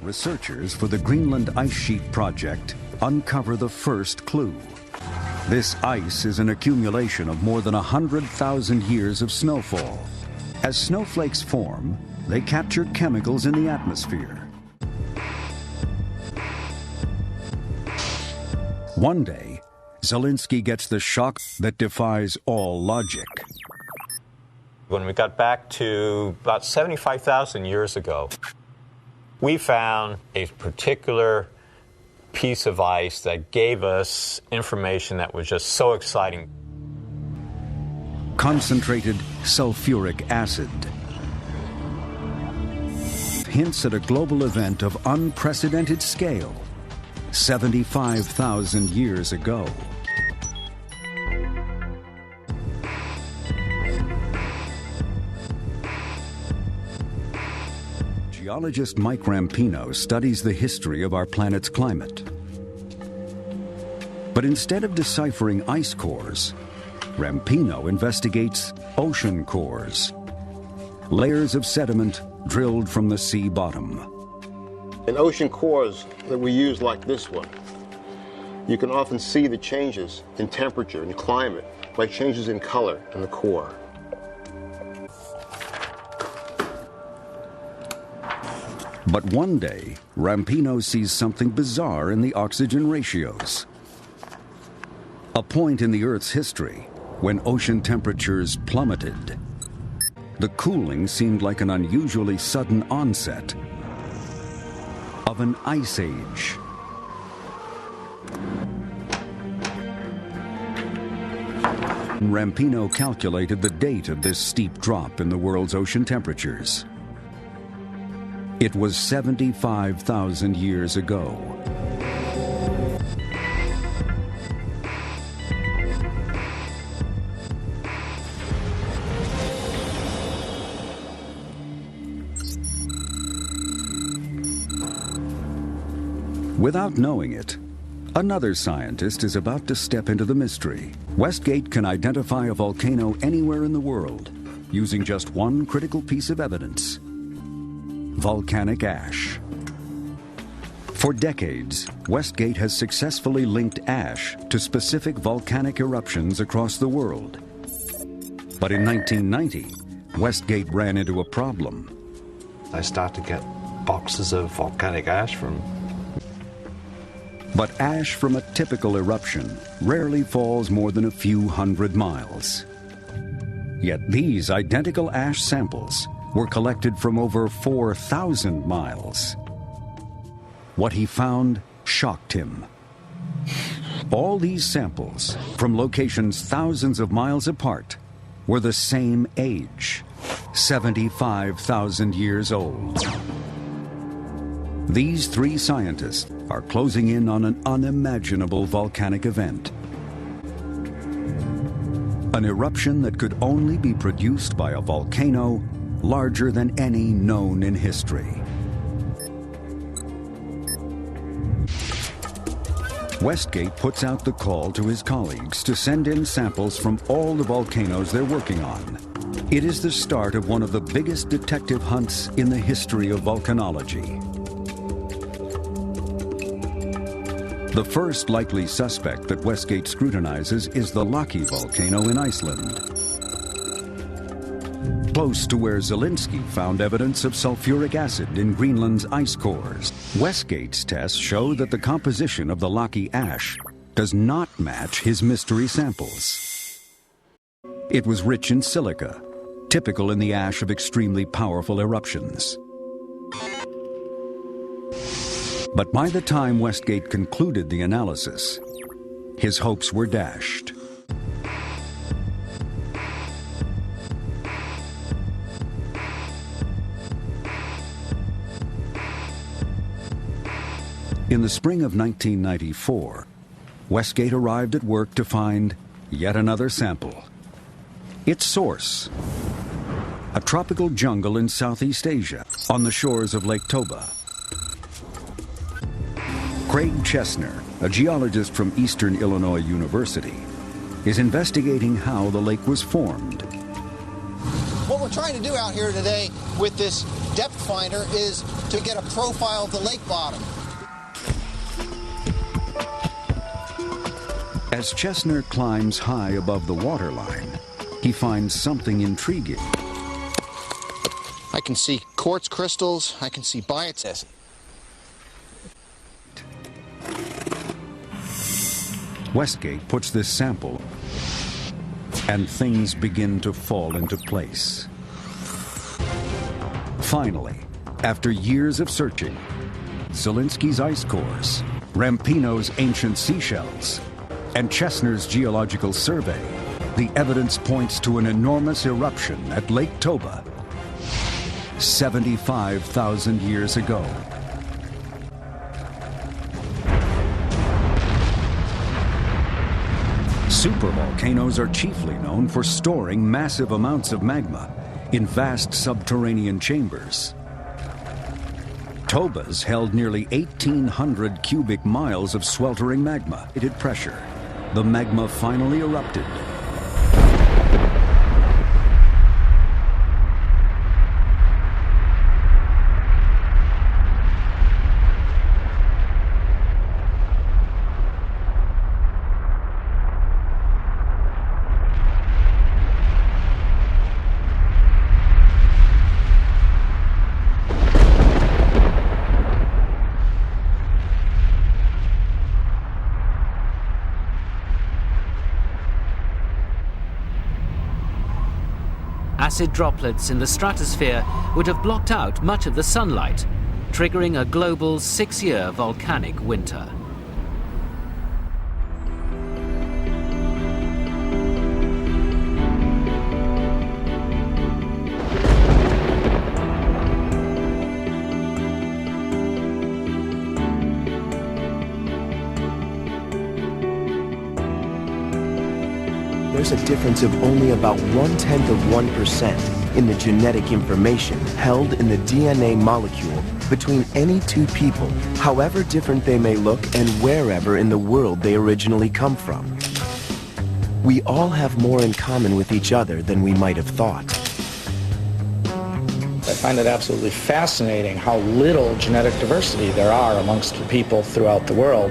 Researchers for the Greenland Ice Sheet Project uncover the first clue. This ice is an accumulation of more than 100,000 years of snowfall. As snowflakes form, they capture chemicals in the atmosphere. One day, Zelinsky gets the shock that defies all logic. When we got back to about 75,000 years ago, we found a particular piece of ice that gave us information that was just so exciting. Concentrated sulfuric acid. Hints at a global event of unprecedented scale, 75,000 years ago. Geologist Mike Rampino studies the history of our planet's climate. But instead of deciphering ice cores, Rampino investigates ocean cores, layers of sediment drilled from the sea bottom. In ocean cores that we use like this one, you can often see the changes in temperature and climate by changes in color in the core. But one day, Rampino sees something bizarre in the oxygen ratios. A point in the Earth's history when ocean temperatures plummeted. The cooling seemed like an unusually sudden onset of an ice age. Rampino calculated the date of this steep drop in the world's ocean temperatures. It was 75,000 years ago. Without knowing it, another scientist is about to step into the mystery. Westgate can identify a volcano anywhere in the world using just one critical piece of evidence: volcanic ash. For decades, Westgate has successfully linked ash to specific volcanic eruptions across the world. But in 1990, Westgate ran into a problem. I start to get boxes of volcanic ash from... But ash from a typical eruption rarely falls more than a few hundred miles. Yet these identical ash samples were collected from over 4,000 miles. What he found shocked him. All these samples, from locations thousands of miles apart, were the same age, 75,000 years old. These three scientists are closing in on an unimaginable volcanic event. An eruption that could only be produced by a volcano larger than any known in history. Westgate puts out the call to his colleagues to send in samples from all the volcanoes they're working on. It is the start of one of the biggest detective hunts in the history of volcanology. The first likely suspect that Westgate scrutinizes is the Laki volcano in Iceland, close to where Zelinsky found evidence of sulfuric acid in Greenland's ice cores. Westgate's tests show that the composition of the Laki ash does not match his mystery samples. It was rich in silica, typical in the ash of extremely powerful eruptions. But by the time Westgate concluded the analysis, his hopes were dashed. In the spring of 1994, Westgate arrived at work to find yet another sample. Its source, a tropical jungle in Southeast Asia, on the shores of Lake Toba. Craig Chesner, a geologist from Eastern Illinois University, is investigating how the lake was formed. What we're trying to do out here today with this depth finder is to get a profile of the lake bottom. As Chesner climbs high above the waterline, he finds something intriguing. I can see quartz crystals, I can see biotess. Westgate puts this sample, and things begin to fall into place. Finally, after years of searching, Zielinski's ice cores, Rampino's ancient seashells, and Chesner's geological survey, the evidence points to an enormous eruption at Lake Toba 75,000 years ago. Supervolcanoes are chiefly known for storing massive amounts of magma in vast subterranean chambers. Toba's held nearly 1,800 cubic miles of sweltering magma at pressure. The magma finally erupted. Acid droplets in the stratosphere would have blocked out much of the sunlight, triggering a global 6-year volcanic winter. There's a difference of only about 0.1% in the genetic information held in the DNA molecule between any two people, however different they may look and wherever in the world they originally come from. We all have more in common with each other than we might have thought. I find it absolutely fascinating how little genetic diversity there are amongst people throughout the world.